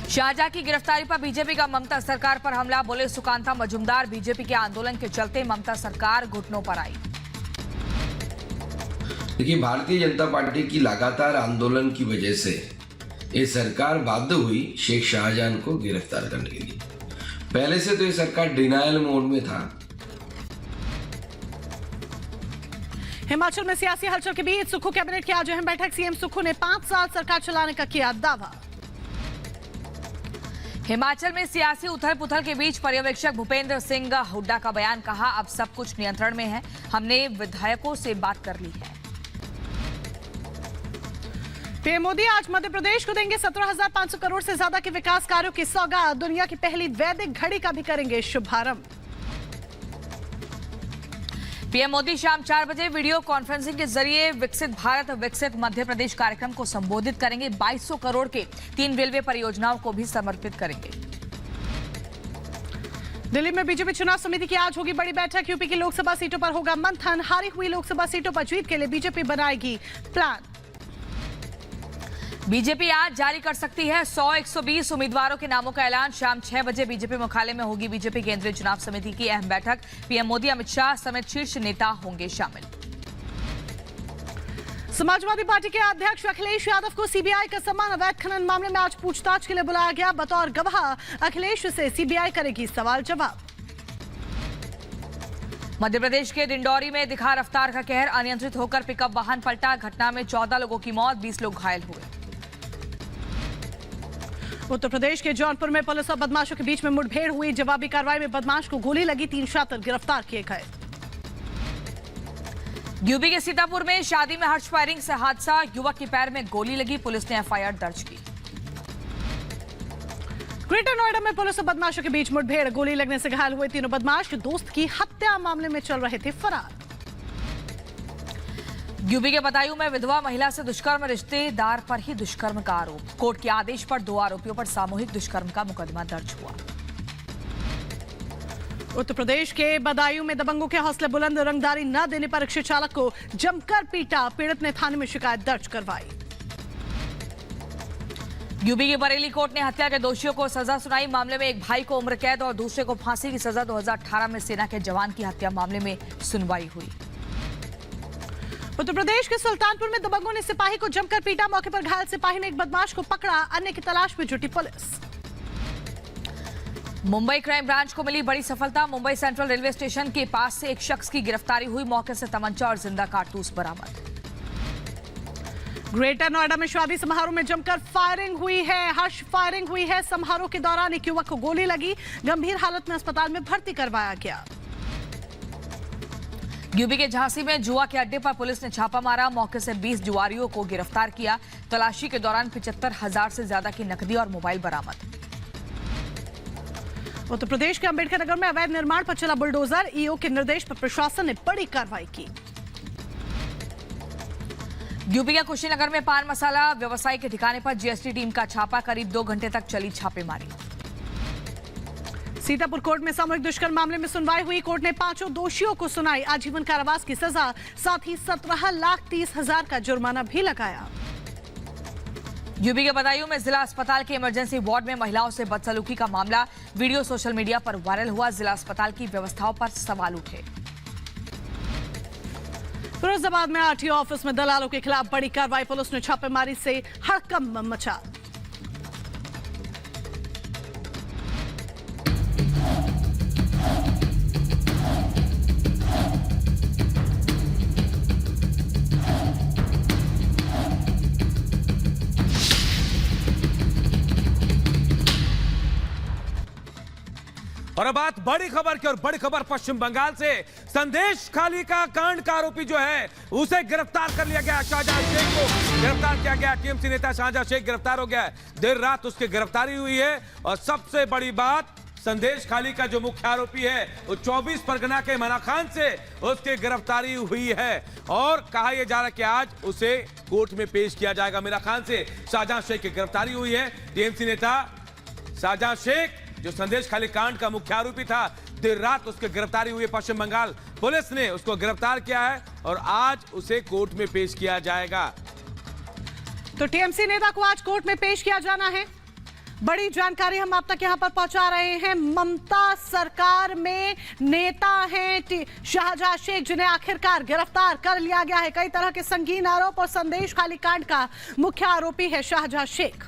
शाहजहां की गिरफ्तारी पर बीजेपी का ममता सरकार पर हमला। बोले सुकांता मजूमदार, बीजेपी के आंदोलन के चलते ममता सरकार घुटनों पर आई। देखिए, भारतीय जनता पार्टी की लगातार आंदोलन की वजह से ये सरकार बाध्य हुई शेख शाहजहां को गिरफ्तार करने के लिए। पहले से तो ये सरकार डिनायल मोड में था। हिमाचल में सियासी हलचल के बीच सुक्खू कैबिनेट की आज अहम बैठक। सीएम सुक्खू ने 5 साल सरकार चलाने का किया दावा। हिमाचल में सियासी उथल पुथल के बीच पर्यवेक्षक भूपेंद्र सिंह हुड्डा का बयान। कहा, अब सब कुछ नियंत्रण में है, हमने विधायकों से बात कर ली है। पीएम मोदी आज मध्य प्रदेश को देंगे 17,500 करोड़ से ज्यादा के विकास कार्यों की सौगात। दुनिया की पहली वैदिक घड़ी का भी करेंगे शुभारंभ। पीएम मोदी शाम 4 बजे वीडियो कॉन्फ्रेंसिंग के जरिए विकसित भारत विकसित मध्य प्रदेश कार्यक्रम को संबोधित करेंगे। 2200 करोड़ के 3 रेलवे परियोजनाओं को भी समर्पित करेंगे। दिल्ली में बीजेपी चुनाव समिति की आज होगी बड़ी बैठक। यूपी की लोकसभा सीटों पर होगा मंथन। हारी हुई लोकसभा सीटों पर जीत के लिए बीजेपी बनाएगी प्लान। बीजेपी आज जारी कर सकती है 100-120 उम्मीदवारों के नामों का ऐलान। शाम 6 बजे बीजेपी मुख्यालय में होगी बीजेपी केंद्रीय चुनाव समिति की अहम बैठक। पीएम मोदी, अमित शाह समेत शीर्ष नेता होंगे शामिल। समाजवादी पार्टी के अध्यक्ष अखिलेश यादव को सीबीआई का सम्मान। अवैध खनन मामले में आज पूछताछ के लिए बुलाया गया। बतौर गवाह अखिलेश से सीबीआई करेगी सवाल जवाब। मध्य प्रदेश के डिंडौरी में दिखा रफ्तार का कहर। अनियंत्रित होकर पिकअप वाहन पलटा। घटना में 14 लोगों की मौत, 20 लोग घायल हुए। उत्तर प्रदेश के जौनपुर में पुलिस और बदमाशों के बीच में मुठभेड़ हुई। जवाबी कार्रवाई में बदमाश को गोली लगी। 3 शातिर गिरफ्तार किए गए। यूपी के सीतापुर में शादी में हर्ष फायरिंग से हादसा। युवक के पैर में गोली लगी। पुलिस ने एफआईआर दर्ज की। ग्रेटर नोएडा में पुलिस और बदमाशों के बीच मुठभेड़। गोली लगने से घायल हुए 3 बदमाश दोस्त की हत्या मामले में चल रहे थे फरार। यूपी के बदायूं में विधवा महिला से दुष्कर्म, रिश्तेदार पर ही दुष्कर्म का आरोप। कोर्ट के आदेश पर 2 आरोपियों पर सामूहिक दुष्कर्म का मुकदमा दर्ज हुआ। उत्तर प्रदेश के बदायूं में दबंगों के हौसले बुलंद। रंगदारी न देने पर रिक्शा चालक को जमकर पीटा। पीड़ित ने थाने में शिकायत दर्ज करवाई। यूपी की बरेली कोर्ट ने हत्या के दोषियों को सजा सुनाई। मामले में एक भाई को उम्र कैद और दूसरे को फांसी की सजा। 2018 में सेना के जवान की हत्या मामले में सुनवाई हुई। उत्तर प्रदेश के सुल्तानपुर में दबंगों ने सिपाही को जमकर पीटा। मौके पर घायल सिपाही ने एक बदमाश को पकड़ा। अन्य की तलाश में जुटी पुलिस। मुंबई क्राइम ब्रांच को मिली बड़ी सफलता। मुंबई सेंट्रल रेलवे स्टेशन के पास से एक शख्स की गिरफ्तारी हुई। मौके से तमंचा और जिंदा कारतूस बरामद। ग्रेटर नोएडा में शादी समारोह में जमकर फायरिंग हुई है। हर्ष फायरिंग हुई है। समारोह के दौरान एक युवक को गोली लगी। गंभीर हालत में अस्पताल में भर्ती करवाया गया। यूपी के झांसी में जुआ के अड्डे पर पुलिस ने छापा मारा। मौके से 20 जुआरियों को गिरफ्तार किया। तलाशी के दौरान 75,000 से ज्यादा की नकदी और मोबाइल बरामद। उत्तर प्रदेश के अंबेडकर नगर में अवैध निर्माण पर चला बुलडोजर। ईओ के निर्देश पर प्रशासन ने बड़ी कार्रवाई की। यूपी के कुशीनगर में पान मसाला व्यवसायी के ठिकाने पर जीएसटी टीम का छापा। करीब 2 घंटे तक चली छापेमारी। सीतापुर कोर्ट में सामूहिक दुष्कर्म मामले में सुनवाई हुई। कोर्ट ने 5 दोषियों को सुनाई आजीवन कारावास की सजा। साथ ही 17,30,000 का जुर्माना भी लगाया। यूपी के बदायूं में जिला अस्पताल के इमरजेंसी वार्ड में महिलाओं से बदसलूकी का मामला। वीडियो सोशल मीडिया पर वायरल हुआ। जिला अस्पताल की व्यवस्थाओं पर सवाल उठे। फिरोजाबाद में आरटीओ ऑफिस में दलालों के खिलाफ बड़ी कार्रवाई। पुलिस ने छापेमारी से हड़कंप मचा। और अब बात बड़ी खबर की, और बड़ी खबर पश्चिम बंगाल से। संदेश खाली का कांड का आरोपी जो है उसे गिरफ्तार कर लिया गया। शाहजहां शेख को गिरफ्तार किया गया। टीएमसी नेता शाहजहां शेख गिरफ्तार हो गया है। देर रात उसकी गिरफ्तारी हुई है। और सबसे बड़ी बात, संदेश खाली का जो मुख्य आरोपी है वो 24 परगना के मना खान से उसकी गिरफ्तारी हुई है। और कहा यह जा रहा है कि आज उसे कोर्ट में पेश किया जाएगा। मीरा खान से शाहजहां शेख की गिरफ्तारी हुई है। टीएमसी नेता शाहजहां शेख जो संदेश खाली कांड का मुख्य आरोपी था, देर रात उसकी गिरफ्तारी हुई है। पश्चिम बंगाल पुलिस ने उसको गिरफ्तार किया है और आज उसे कोर्ट में पेश किया जाएगा। तो टीएमसी नेता को आज कोर्ट में पेश किया जाना है। बड़ी जानकारी हम आप तक यहां पर पहुंचा रहे हैं। ममता सरकार में नेता हैं शाहजहां शेख, जिन्हें आखिरकार गिरफ्तार कर लिया गया है। कई तरह के संगीन आरोप और संदेश खाली कांड का मुख्य आरोपी है शाहजहां शेख।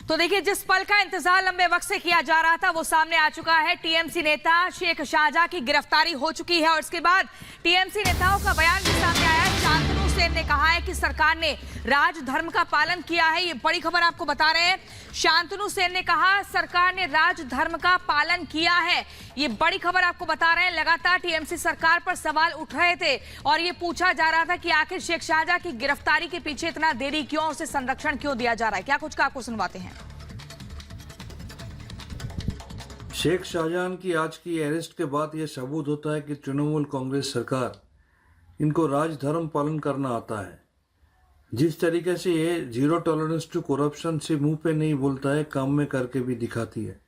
तो देखिए, जिस पल का इंतजार लंबे वक्त से किया जा रहा था वो सामने आ चुका है। टीएमसी नेता शेख शाहजहां की गिरफ्तारी हो चुकी है और इसके बाद टीएमसी नेताओं का बयान भी सामने आया है। शांतनु सेन ने कहा है कि सरकार ने राजधर्म का पालन किया है। ये बड़ी खबर आपको बता रहे हैं। शांतनु सेन ने कहा सरकार ने राजधर्म का पालन किया है। ये बड़ी खबर आपको बता रहे हैं। लगातार टीएमसी सरकार पर सवाल उठ रहे थे और ये पूछा जा रहा था कि आखिर शेख शाहजहां की गिरफ्तारी के पीछे इतना देरी क्यों, उसे संरक्षण क्यों दिया जा रहा है। क्या कुछ का आपको सुनवाते हैं। शेख शाहजहां की आज की अरेस्ट के बाद यह सबूत होता है कि तृणमूल कांग्रेस सरकार इनको राजधर्म पालन करना आता है। जिस तरीके से ये जीरो टॉलरेंस टू करप्शन से मुंह पे नहीं बोलता है, काम में करके भी दिखाती है।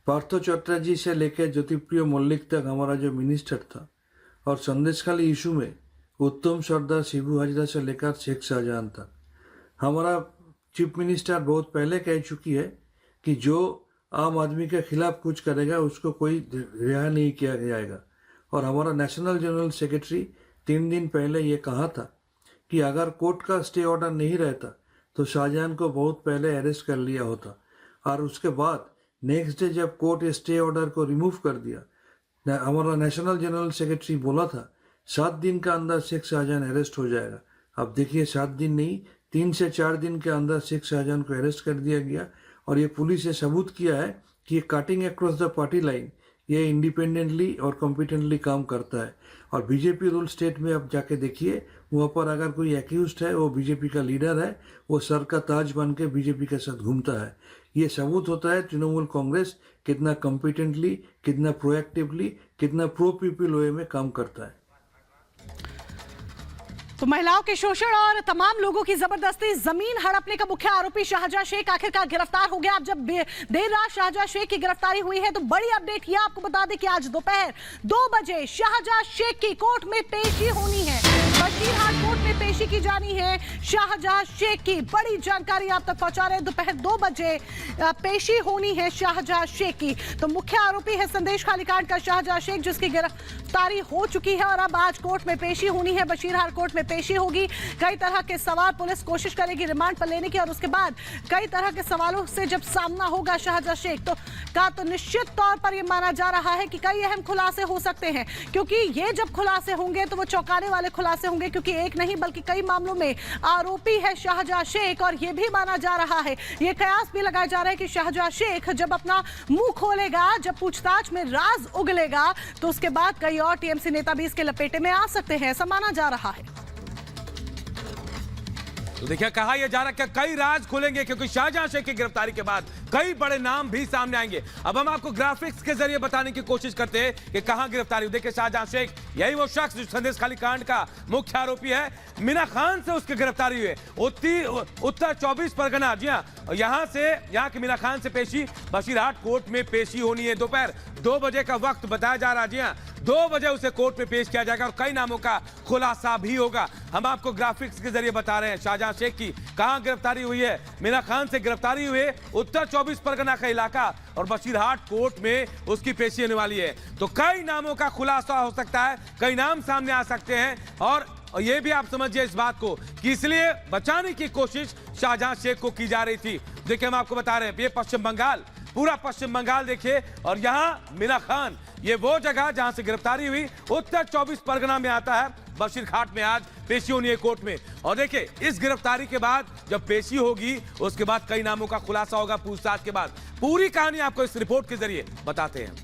पार्थो चटर्जी से लेकर ज्योतिप्रिय मल्लिक तक हमारा जो मिनिस्टर था, और संदेशखाली इशू में उत्तम सरदार, शिबू हाजरा से लेकर शेख शाहजहां तक हमारा चीफ मिनिस्टर बहुत पहले कह चुकी है कि जो आम आदमी के खिलाफ कुछ करेगा उसको कोई रिहा नहीं किया जाएगा। और हमारा नेशनल जनरल सेक्रेटरी 3 दिन पहले ये कहा था कि अगर कोर्ट का स्टे ऑर्डर नहीं रहता तो शाहजहां को बहुत पहले अरेस्ट कर लिया होता। और उसके बाद नेक्स्ट डे जब कोर्ट स्टे ऑर्डर को रिमूव कर दिया, हमारा नेशनल जनरल सेक्रेटरी बोला था 7 दिन के अंदर शेख शाहजहां अरेस्ट हो जाएगा। अब देखिए 7 दिन नहीं, 3 से 4 दिन के अंदर शेख शाहजहां को अरेस्ट कर दिया गया। और ये पुलिस ने सबूत किया है कि ये cutting across the party line ये इंडिपेंडेंटली और कॉम्पिटेंटली काम करता है। और बीजेपी रूल स्टेट में अब जाके देखिए, वहाँ पर अगर कोई एक्यूज्ड है, वो बीजेपी का लीडर है, वो सर का ताज बन के बीजेपी के साथ घूमता है। ये सबूत होता है तृणमूल कांग्रेस कितना कॉम्पिटेंटली, कितना प्रोएक्टिवली, कितना प्रो पीपल वे में काम करता है। तो महिलाओं के शोषण और तमाम लोगों की जबरदस्ती जमीन हड़पने का मुख्य आरोपी शाहजहां शेख आखिरकार गिरफ्तार हो गया। अब जब देर रात शाहजहां शेख की गिरफ्तारी हुई है तो बड़ी अपडेट ये आपको बता दें कि आज दोपहर 2 बजे शाहजहां शेख की कोर्ट में पेशी होनी है। बशीरहाट कोर्ट में पेशी की जानी है शाहजहां शेख की। बड़ी जानकारी आप तक पहुंचा रहे हैं। दोपहर 2 बजे पेशी होनी है शाहजहां शेख की। तो मुख्य आरोपी है संदेश खाली कांड का शाहजहां शेख, जिसकी गिरफ्तारी हो चुकी है और अब आज कोर्ट में पेशी होनी है। बशीरहाट कोर्ट में पेशी होगी। कई तरह के सवाल पुलिस कोशिश करेगी रिमांड पर लेने की, और उसके बाद कई तरह के सवालों से जब सामना होगा शाहजहां शेख तो निश्चित तौर पर यह माना जा रहा है कि कई अहम खुलासे हो सकते हैं। क्योंकि ये जब खुलासे होंगे तो वो चौंकाने वाले खुलासे होंगे, क्योंकि एक नहीं बल्कि कई मामलों में आरोपी है शाहजहां शेख। और यह भी माना जा रहा है, ये कयास भी लगाया जा रहा है कि शाहजहां शेख जब अपना मुंह खोलेगा, जब पूछताछ में राज उगलेगा, तो उसके बाद कई और टीएमसी नेता भी इसके लपेटे में आ सकते हैं, ऐसा माना जा रहा है। तो देखिए, कहा यह जा रहा है कि कई राज खुलेंगे, क्योंकि शाहजहां शेख की गिरफ्तारी के बाद कई बड़े नाम भी सामने आएंगे। अब हम आपको ग्राफिक्स के जरिए बताने की कोशिश करते हैं कि कहां गिरफ्तारी हुई। देखिए, शाहजहां शेख यही वो शख्स जो संदेश खाली कांड का मुख्य आरोपी है। मीना खान से उसकी गिरफ्तारी हुई है। उत्तर 24 परगना, जी हाँ, यहाँ की मीना खान से पेशी बशीरहाट कोर्ट में पेशी होनी है। दोपहर 2 बजे का वक्त बताया जा रहा है। जी हाँ, 2 बजे उसे कोर्ट में पेश किया जाएगा और कई नामों का खुलासा भी होगा। हम आपको ग्राफिक्स के जरिए बता रहे हैं शाहजहां शेख की कहां गिरफ्तारी हुई है। मीना खान से गिरफ्तारी हुई है उत्तर 24 परगना का इलाका, और बशीरहाट कोर्ट में उसकी पेशी होने वाली है। तो कई नामों का खुलासा हो सकता है, कई नाम सामने आ सकते हैं। और ये भी आप समझिए इस बात को कि इसलिए बचाने की कोशिश शाहजहां शेख को की जा रही थी। देखिए, हम आपको बता रहे हैं, ये पश्चिम बंगाल, पूरा पश्चिम बंगाल देखिए, और यहाँ मीना खान, ये वो जगह जहां से गिरफ्तारी हुई उत्तर 24 परगना में आता है। बशीरहाट में आज पेशी होनी है कोर्ट में। और देखिए, इस गिरफ्तारी के बाद जब पेशी होगी उसके बाद कई नामों का खुलासा होगा पूछताछ के बाद। पूरी कहानी आपको इस रिपोर्ट के जरिए बताते हैं।